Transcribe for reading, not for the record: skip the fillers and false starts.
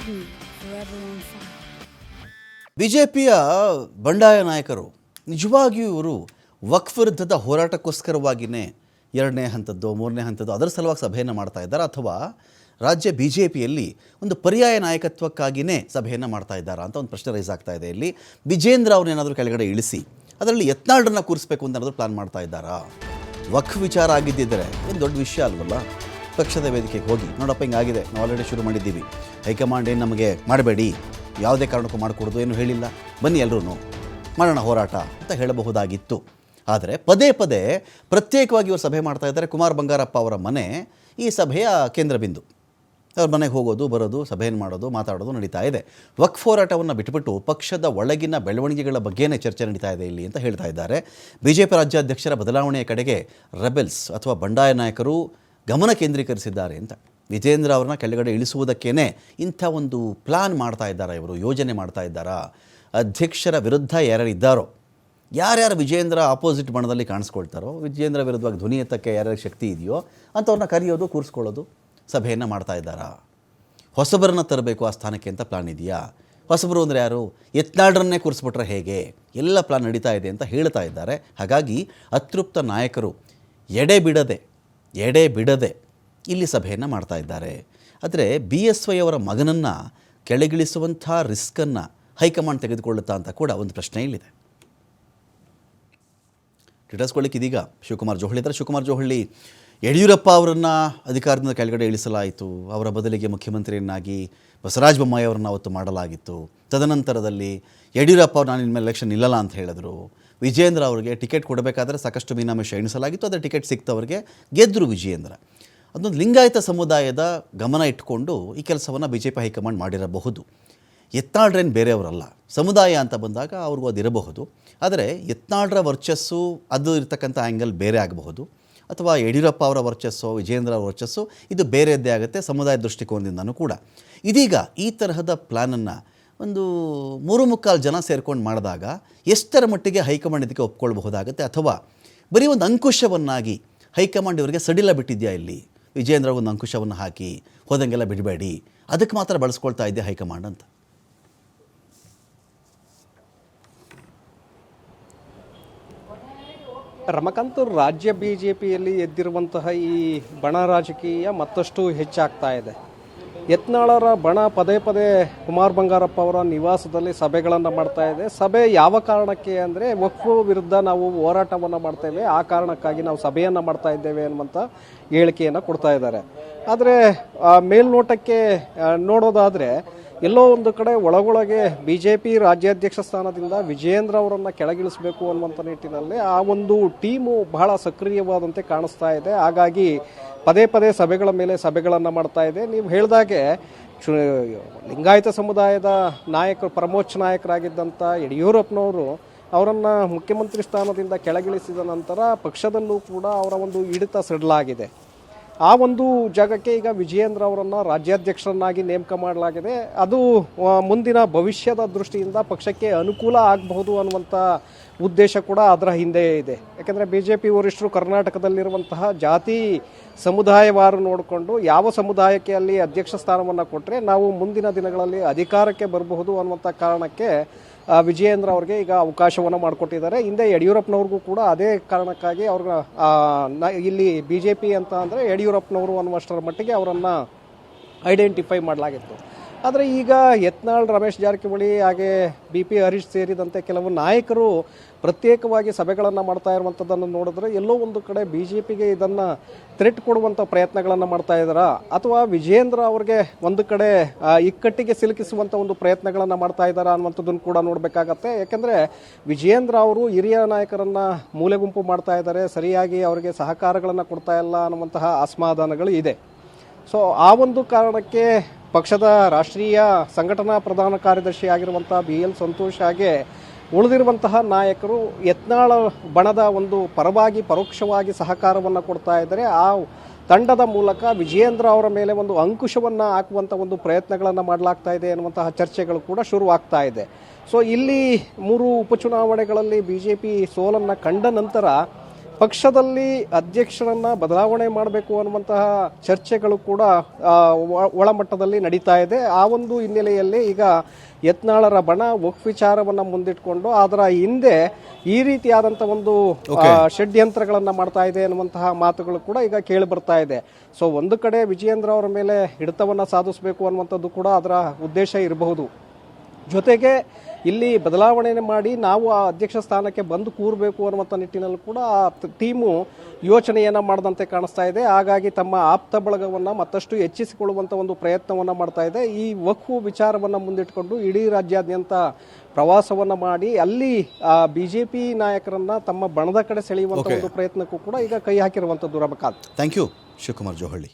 me forever on fire. ಬಿಜೆಪಿಯ ಬಂಡಾಯ ನಾಯಕರು ನಿಜವಾಗಿಯೂ ಇವರು ವಕ್ಫ್ ವಿರುದ್ಧದ ಹೋರಾಟಕ್ಕೋಸ್ಕರವಾಗಿಯೇ ಎರಡನೇ ಹಂತದ್ದು ಮೂರನೇ ಹಂತದ್ದು ಅದರ ಸಲುವಾಗಿ ಸಭೆಯನ್ನು ಮಾಡ್ತಾ ಇದ್ದಾರೆ, ಅಥವಾ ರಾಜ್ಯ ಬಿ ಜೆ ಪಿಯಲ್ಲಿ ಒಂದು ಪರ್ಯಾಯ ನಾಯಕತ್ವಕ್ಕಾಗಿಯೇ ಸಭೆಯನ್ನು ಮಾಡ್ತಾ ಇದ್ದಾರಾ ಅಂತ ಒಂದು ಪ್ರಶ್ನೆ ರೈಸ್ ಆಗ್ತಾ ಇದೆ. ಇಲ್ಲಿ ವಿಜೇಂದ್ರ ಅವ್ರನ್ನೇನಾದರೂ ಕೆಳಗಡೆ ಇಳಿಸಿ ಅದರಲ್ಲಿ ಯತ್ನಾಳರನ್ನ ಕೂರಿಸಬೇಕು ಅಂತ ಏನಾದರೂ ಪ್ಲಾನ್ ಮಾಡ್ತಾ ಇದ್ದಾರಾ? ವಕ್ಫ್ ವಿಚಾರ ಆಗಿದ್ದಿದ್ದರೆ ಏನು ದೊಡ್ಡ ವಿಷಯ ಅಲ್ವಲ್ಲ. ಪಕ್ಷದ ವೇದಿಕೆಗೆ ಹೋಗಿ ನೋಡಪ್ಪ ಹಿಂಗಾಗಿದೆ, ನಾವು ಆಲ್ರೆಡಿ ಶುರು ಮಾಡಿದ್ದೀವಿ, ಹೈಕಮಾಂಡ್ ಏನು ನಮಗೆ ಮಾಡಬೇಡಿ, ಯಾವುದೇ ಕಾರಣಕ್ಕೂ ಮಾಡಿಕೊಡೋದು ಏನು ಹೇಳಿಲ್ಲ, ಬನ್ನಿ ಎಲ್ಲರೂ ಮಾಡೋಣ ಹೋರಾಟ ಅಂತ ಹೇಳಬಹುದಾಗಿತ್ತು. ಆದರೆ ಪದೇ ಪದೇ ಪ್ರತ್ಯೇಕವಾಗಿ ಇವರು ಸಭೆ ಮಾಡ್ತಾ ಇದ್ದಾರೆ. ಕುಮಾರ್ ಬಂಗಾರಪ್ಪ ಅವರ ಮನೆ ಈ ಸಭೆಯ ಕೇಂದ್ರ ಬಿಂದು. ಅವ್ರ ಮನೆಗೆ ಹೋಗೋದು ಬರೋದು, ಸಭೆಯನ್ನು ಮಾಡೋದು, ಮಾತಾಡೋದು ನಡೀತಾ ಇದೆ. ವಕ್ಫ್ ಹೋರಾಟವನ್ನು ಬಿಟ್ಟುಬಿಟ್ಟು ಪಕ್ಷದ ಒಳಗಿನ ಬೆಳವಣಿಗೆಗಳ ಬಗ್ಗೆನೇ ಚರ್ಚೆ ನಡೀತಾ ಇದೆ ಇಲ್ಲಿ ಅಂತ ಹೇಳ್ತಾ ಇದ್ದಾರೆ. ಬಿ ಜೆ ಪಿ ರಾಜ್ಯಾಧ್ಯಕ್ಷರ ಬದಲಾವಣೆಯ ಕಡೆಗೆ ರೆಬೆಲ್ಸ್ ಅಥವಾ ಬಂಡಾಯ ನಾಯಕರು ಗಮನ ಕೇಂದ್ರೀಕರಿಸಿದ್ದಾರೆ ಅಂತ. ವಿಜೇಂದ್ರ ಅವ್ರನ್ನ ಕೆಳಗಡೆ ಇಳಿಸುವುದಕ್ಕೇ ಇಂಥ ಒಂದು ಪ್ಲಾನ್ ಮಾಡ್ತಾ ಇದ್ದಾರೆ, ಇವರು ಯೋಜನೆ ಮಾಡ್ತಾ ಇದ್ದಾರಾ? ಅಧ್ಯಕ್ಷರ ವಿರುದ್ಧ ಯಾರ್ಯಾರಿದ್ದಾರೋ, ಯಾರ್ಯಾರು ವಿಜೇಂದ್ರ ಆಪೋಸಿಟ್ ಬಣದಲ್ಲಿ ಕಾಣಿಸ್ಕೊಳ್ತಾರೋ, ವಿಜೇಂದ್ರ ವಿರುದ್ಧವಾಗಿ ಧ್ವನಿ ಎತ್ತಕ್ಕೆ ಯಾರ್ಯಾರ ಶಕ್ತಿ ಇದೆಯೋ ಅಂಥವ್ರನ್ನ ಕರೆಯೋದು, ಕೂರಿಸ್ಕೊಳ್ಳೋದು, ಸಭೆಯನ್ನು ಮಾಡ್ತಾ ಇದ್ದಾರಾ? ಹೊಸಬರನ್ನ ತರಬೇಕು ಆ ಸ್ಥಾನಕ್ಕೆ ಅಂತ ಪ್ಲಾನ್ ಇದೆಯಾ? ಹೊಸಬರು ಅಂದರೆ ಯಾರು? ಯತ್ನಾಳರನ್ನೇ ಕೂರಿಸ್ಬಿಟ್ರೆ ಹೇಗೆ? ಎಲ್ಲ ಪ್ಲಾನ್ ನಡೀತಾ ಇದೆ ಅಂತ ಹೇಳ್ತಾ ಇದ್ದಾರೆ. ಹಾಗಾಗಿ ಅತೃಪ್ತ ನಾಯಕರು ಎಡೆ ಬಿಡದೆ ಇಲ್ಲಿ ಸಭೆಯನ್ನು ಮಾಡ್ತಾ ಇದ್ದಾರೆ. ಆದರೆ ಬಿ ಎಸ್ ವೈ ಅವರ ಮಗನನ್ನು ಕೆಳಗಿಳಿಸುವಂಥ ರಿಸ್ಕನ್ನು ಹೈಕಮಾಂಡ್ ತೆಗೆದುಕೊಳ್ಳುತ್ತಾ ಅಂತ ಕೂಡ ಒಂದು ಪ್ರಶ್ನೆ ಇಲ್ಲಿದೆ. ಟಿಟಸ್ಕೊಳ್ಳಿಕ್ಕೆ ಇದೀಗ ಶಿವಕುಮಾರ್ ಜೋಹಳಿ ಇದ್ದಾರೆ. ಶಿವಕುಮಾರ್ ಜೋಹಳಿ, ಯಡಿಯೂರಪ್ಪ ಅವರನ್ನು ಅಧಿಕಾರದಿಂದ ಕೆಳಗಡೆ ಇಳಿಸಲಾಯಿತು, ಅವರ ಬದಲಿಗೆ ಮುಖ್ಯಮಂತ್ರಿಯನ್ನಾಗಿ ಬಸವರಾಜ ಬೊಮ್ಮಾಯಿ ಅವರನ್ನು ಅವತ್ತು ಮಾಡಲಾಗಿತ್ತು. ತದನಂತರದಲ್ಲಿ ಯಡಿಯೂರಪ್ಪ ಅವರು ನಾನು ಇನ್ಮೇಲೆ ಎಲೆಕ್ಷನ್ ನಿಲ್ಲಲ್ಲ ಅಂತ ಹೇಳಿದ್ರು. ವಿಜೇಂದ್ರ ಅವರಿಗೆ ಟಿಕೆಟ್ ಕೊಡಬೇಕಾದ್ರೆ ಸಾಕಷ್ಟು ಮೀನಾಮೇಷ ಎಣಿಸಲಾಗಿತ್ತು, ಅದರ ಟಿಕೆಟ್ ಸಿಕ್ತವರಿಗೆ ಗೆದ್ದರು ವಿಜೇಂದ್ರ. ಅದೊಂದು ಲಿಂಗಾಯತ ಸಮುದಾಯದ ಗಮನ ಇಟ್ಕೊಂಡು ಈ ಕೆಲಸವನ್ನು ಬಿ ಜೆ ಪಿ ಹೈಕಮಾಂಡ್ ಮಾಡಿರಬಹುದು. ಯತ್ನಾಳ್ರೇನು ಬೇರೆಯವರಲ್ಲ, ಸಮುದಾಯ ಅಂತ ಬಂದಾಗ ಅವ್ರಿಗೂ ಅದಿರಬಹುದು. ಆದರೆ ಯತ್ನಾಳ್ರ ವರ್ಚಸ್ಸು ಅದು ಇರ್ತಕ್ಕಂಥ ಆ್ಯಂಗಲ್ ಬೇರೆ ಆಗಬಹುದು, ಅಥವಾ ಯಡಿಯೂರಪ್ಪ ಅವರ ವರ್ಚಸ್ಸು, ವಿಜೇಂದ್ರ ಅವರ ವರ್ಚಸ್ಸು ಇದು ಬೇರೆಯದ್ದೇ ಆಗುತ್ತೆ ಸಮುದಾಯ ದೃಷ್ಟಿಕೋನದಿಂದನೂ ಕೂಡ. ಇದೀಗ ಈ ತರಹದ ಪ್ಲ್ಯಾನನ್ನು ಒಂದು 3/4 ಜನ ಸೇರ್ಕೊಂಡು ಮಾಡಿದಾಗ ಎಷ್ಟರ ಮಟ್ಟಿಗೆ ಹೈಕಮಾಂಡ್ ಇದಕ್ಕೆ ಒಪ್ಕೊಳ್ಬಹುದಾಗುತ್ತೆ, ಅಥವಾ ಬರೀ ಒಂದು ಅಂಕುಶವನ್ನಾಗಿ ಹೈಕಮಾಂಡ್ ಇವರಿಗೆ ಸಡಿಲ ಬಿಟ್ಟಿದೆಯಾ? ಇಲ್ಲಿ ವಿಜೇಂದ್ರ ಒಂದು ಅಂಕುಶವನ್ನು ಹಾಕಿ ಹೋದಂಗೆಲ್ಲ ಬಿಡಬೇಡಿ, ಅದಕ್ಕೆ ಮಾತ್ರ ಬಳಸ್ಕೊಳ್ತಾ ಇದೆಯಾ ಹೈಕಮಾಂಡ್ ಅಂತ? ರಮಕಾಂತ್, ರಾಜ್ಯ ಬಿ ಜೆ ಪಿಯಲ್ಲಿ ಎದ್ದಿರುವಂತಹ ಈ ಬಣ ರಾಜಕೀಯ ಮತ್ತಷ್ಟು ಹೆಚ್ಚಾಗ್ತಾ ಇದೆ. ಯತ್ನಾಳರ ಬಣ ಪದೇ ಪದೇ ಕುಮಾರ್ ಬಂಗಾರಪ್ಪ ಅವರ ನಿವಾಸದಲ್ಲಿ ಸಭೆಗಳನ್ನು ಮಾಡ್ತಾ ಇದೆ. ಸಭೆ ಯಾವ ಕಾರಣಕ್ಕೆ ಅಂದರೆ ವಕ್ಫ್ ವಿರುದ್ಧ ನಾವು ಹೋರಾಟವನ್ನು ಮಾಡ್ತೇವೆ, ಆ ಕಾರಣಕ್ಕಾಗಿ ನಾವು ಸಭೆಯನ್ನು ಮಾಡ್ತಾ ಇದ್ದೇವೆ ಅನ್ನುವಂಥ ಹೇಳಿಕೆಯನ್ನು ಕೊಡ್ತಾ ಇದ್ದಾರೆ. ಆದರೆ ಮೇಲ್ನೋಟಕ್ಕೆ ನೋಡೋದಾದರೆ ಎಲ್ಲೋ ಒಂದು ಕಡೆ ಒಳಗೊಳಗೆ ಬಿ ಜೆ ಪಿ ರಾಜ್ಯಾಧ್ಯಕ್ಷ ಸ್ಥಾನದಿಂದ ವಿಜೇಂದ್ರ ಅವರನ್ನು ಕೆಳಗಿಳಿಸಬೇಕು ಅನ್ನುವಂಥ ನಿಟ್ಟಿನಲ್ಲಿ ಆ ಒಂದು ಟೀಮು ಬಹಳ ಸಕ್ರಿಯವಾದಂತೆ ಕಾಣಿಸ್ತಾ ಇದೆ. ಹಾಗಾಗಿ ಪದೇ ಪದೇ ಸಭೆಗಳ ಮೇಲೆ ಸಭೆಗಳನ್ನು ಮಾಡ್ತಾ ಇದೆ. ನೀವು ಹೇಳಿದಾಗೆ ಲಿಂಗಾಯತ ಸಮುದಾಯದ ನಾಯಕರು, ಪರಮೋಚ್ಚ ನಾಯಕರಾಗಿದ್ದಂಥ ಯಡಿಯೂರಪ್ಪನವರು ಅವರನ್ನು ಮುಖ್ಯಮಂತ್ರಿ ಸ್ಥಾನದಿಂದ ಕೆಳಗಿಳಿಸಿದ ನಂತರ ಪಕ್ಷದಲ್ಲೂ ಕೂಡ ಅವರ ಒಂದು ಹಿಡಿತ ಸಡಿಲಾಗಿದೆ. ಆ ಒಂದು ಜಾಗಕ್ಕೆ ಈಗ ವಿಜಯೇಂದ್ರ ಅವರನ್ನು ರಾಜ್ಯಾಧ್ಯಕ್ಷರನ್ನಾಗಿ ನೇಮಕ ಮಾಡಲಾಗಿದೆ. ಅದು ಮುಂದಿನ ಭವಿಷ್ಯದ ದೃಷ್ಟಿಯಿಂದ ಪಕ್ಷಕ್ಕೆ ಅನುಕೂಲ ಆಗಬಹುದು ಅನ್ನುವಂಥ ಉದ್ದೇಶ ಕೂಡ ಅದರ ಹಿಂದೆ ಇದೆ. ಯಾಕೆಂದರೆ ಬಿ ಜೆ ಪಿ ವರಿಷ್ಠರು ಕರ್ನಾಟಕದಲ್ಲಿರುವಂತಹ ಜಾತಿ ಸಮುದಾಯವಾರು ನೋಡಿಕೊಂಡು ಯಾವ ಸಮುದಾಯಕ್ಕೆ ಅಲ್ಲಿ ಅಧ್ಯಕ್ಷ ಸ್ಥಾನವನ್ನು ಕೊಟ್ಟರೆ ನಾವು ಮುಂದಿನ ದಿನಗಳಲ್ಲಿ ಅಧಿಕಾರಕ್ಕೆ ಬರಬಹುದು ಅನ್ನುವಂಥ ಕಾರಣಕ್ಕೆ ವಿಜಯೇಂದ್ರ ಅವ್ರಿಗೆ ಈಗ ಅವಕಾಶವನ್ನು ಮಾಡಿಕೊಟ್ಟಿದ್ದಾರೆ. ಹಿಂದೆ ಯಡಿಯೂರಪ್ಪನವ್ರಿಗೂ ಕೂಡ ಅದೇ ಕಾರಣಕ್ಕಾಗಿ ಅವ್ರ ಇಲ್ಲಿ ಬಿ ಜೆ ಪಿ ಅಂತ ಅಂದರೆ ಯಡಿಯೂರಪ್ಪನವರು ಅನ್ನುವಷ್ಟರ ಮಟ್ಟಿಗೆ ಅವರನ್ನು ಐಡೆಂಟಿಫೈ ಮಾಡಲಾಗಿತ್ತು. ಆದರೆ ಈಗ ಯತ್ನಾಳ್, ರಮೇಶ್ ಜಾರಕಿಹೊಳಿ, ಹಾಗೆ ಬಿ ಪಿ ಹರೀಶ್ ಸೇರಿದಂತೆ ಕೆಲವು ನಾಯಕರು ಪ್ರತ್ಯೇಕವಾಗಿ ಸಭೆಗಳನ್ನು ಮಾಡ್ತಾ ಇರುವಂಥದ್ದನ್ನು ನೋಡಿದ್ರೆ ಎಲ್ಲೋ ಒಂದು ಕಡೆ ಬಿ ಜೆ ಪಿಗೆ ಇದನ್ನು ಥ್ರೆಟ್ ಕೊಡುವಂಥ ಪ್ರಯತ್ನಗಳನ್ನು ಮಾಡ್ತಾ ಇದ್ದಾರಾ, ಅಥವಾ ವಿಜೇಂದ್ರ ಅವ್ರಿಗೆ ಒಂದು ಕಡೆ ಇಕ್ಕಟ್ಟಿಗೆ ಸಿಲುಕಿಸುವಂಥ ಒಂದು ಪ್ರಯತ್ನಗಳನ್ನು ಮಾಡ್ತಾ ಇದ್ದಾರಾ ಅನ್ನುವಂಥದ್ದನ್ನು ಕೂಡ ನೋಡಬೇಕಾಗತ್ತೆ. ಯಾಕೆಂದರೆ ವಿಜೇಂದ್ರ ಅವರು ಹಿರಿಯ ನಾಯಕರನ್ನು ಮೂಲೆಗುಂಪು ಮಾಡ್ತಾ ಇದ್ದಾರೆ, ಸರಿಯಾಗಿ ಅವರಿಗೆ ಸಹಕಾರಗಳನ್ನು ಕೊಡ್ತಾ ಇಲ್ಲ ಅನ್ನುವಂತಹ ಅಸಮಾಧಾನಗಳು ಇದೆ. ಸೊ ಆ ಒಂದು ಕಾರಣಕ್ಕೆ ಪಕ್ಷದ ರಾಷ್ಟ್ರೀಯ ಸಂಘಟನಾ ಪ್ರಧಾನ ಕಾರ್ಯದರ್ಶಿ ಆಗಿರುವಂಥ ಬಿ ಎಲ್ ಸಂತೋಷ್ ಹಾಗೆ ಉಳಿದಿರುವಂತಹ ನಾಯಕರು ಯತ್ನಾಳ ಬಣದ ಒಂದು ಪರವಾಗಿ ಪರೋಕ್ಷವಾಗಿ ಸಹಕಾರವನ್ನು ಕೊಡ್ತಾ ಇದ್ದಾರೆ. ಆ ತಂಡದ ಮೂಲಕ ವಿಜಯೇಂದ್ರ ಅವರ ಮೇಲೆ ಒಂದು ಅಂಕುಶವನ್ನು ಹಾಕುವಂಥ ಒಂದು ಪ್ರಯತ್ನಗಳನ್ನು ಮಾಡಲಾಗ್ತಾ ಇದೆ ಎನ್ನುವಂತಹ ಚರ್ಚೆಗಳು ಕೂಡ ಶುರುವಾಗ್ತಾ ಇದೆ. ಸೊ ಇಲ್ಲಿ 3 ಉಪಚುನಾವಣೆಗಳಲ್ಲಿ ಬಿ ಜೆ ಪಿ ಸೋಲನ್ನು ಕಂಡ ನಂತರ ಪಕ್ಷದಲ್ಲಿ ಅಧ್ಯಕ್ಷರನ್ನ ಬದಲಾವಣೆ ಮಾಡಬೇಕು ಅನ್ನುವಂತಹ ಚರ್ಚೆಗಳು ಕೂಡ ಒಳಮಟ್ಟದಲ್ಲಿ ನಡೀತಾ ಇದೆ. ಆ ಒಂದು ಹಿನ್ನೆಲೆಯಲ್ಲಿ ಈಗ ಯತ್ನಾಳರ ಬಣ ವಕ್ಫ್ ವಿಚಾರವನ್ನ ಮುಂದಿಟ್ಕೊಂಡು ಅದರ ಹಿಂದೆ ಈ ರೀತಿಯಾದಂಥ ಒಂದು ಷಡ್ಯಂತ್ರಗಳನ್ನ ಮಾಡ್ತಾ ಇದೆ ಅನ್ನುವಂತಹ ಮಾತುಗಳು ಕೂಡ ಈಗ ಕೇಳಿ ಬರ್ತಾ ಇದೆ. ಸೊ ಒಂದು ಕಡೆ ವಿಜಯೇಂದ್ರ ಅವರ ಮೇಲೆ ಹಿಡಿತವನ್ನ ಸಾಧಿಸಬೇಕು ಅನ್ನುವಂಥದ್ದು ಕೂಡ ಅದರ ಉದ್ದೇಶ ಇರಬಹುದು. ಜೊತೆಗೆ ಇಲ್ಲಿ ಬದಲಾವಣೆ ಮಾಡಿ ನಾವು ಆ ಅಧ್ಯಕ್ಷ ಸ್ಥಾನಕ್ಕೆ ಬಂದು ಕೂರಬೇಕು ಅನ್ನುವಂಥ ನಿಟ್ಟಿನಲ್ಲಿ ಕೂಡ ಆ ಟೀಮು ಯೋಚನೆಯನ್ನು ಮಾಡದಂತೆ ಕಾಣಿಸ್ತಾ ಇದೆ. ಹಾಗಾಗಿ ತಮ್ಮ ಆಪ್ತ ಬಳಗವನ್ನು ಮತ್ತಷ್ಟು ಹೆಚ್ಚಿಸಿಕೊಳ್ಳುವಂಥ ಒಂದು ಪ್ರಯತ್ನವನ್ನು ಮಾಡ್ತಾ ಇದೆ. ಈ ವಕ್ಫ್ ವಿಚಾರವನ್ನು ಮುಂದಿಟ್ಕೊಂಡು ಇಡೀ ರಾಜ್ಯಾದ್ಯಂತ ಪ್ರವಾಸವನ್ನು ಮಾಡಿ ಅಲ್ಲಿ ಬಿಜೆಪಿ ನಾಯಕರನ್ನ ತಮ್ಮ ಬಣದ ಕಡೆ ಸೆಳೆಯುವಂಥ ಒಂದು ಪ್ರಯತ್ನಕ್ಕೂ ಕೂಡ ಈಗ ಕೈ ಹಾಕಿರುವಂಥದ್ದು. ರಬಕಾತ್. Thank you Shivakumar Johalli.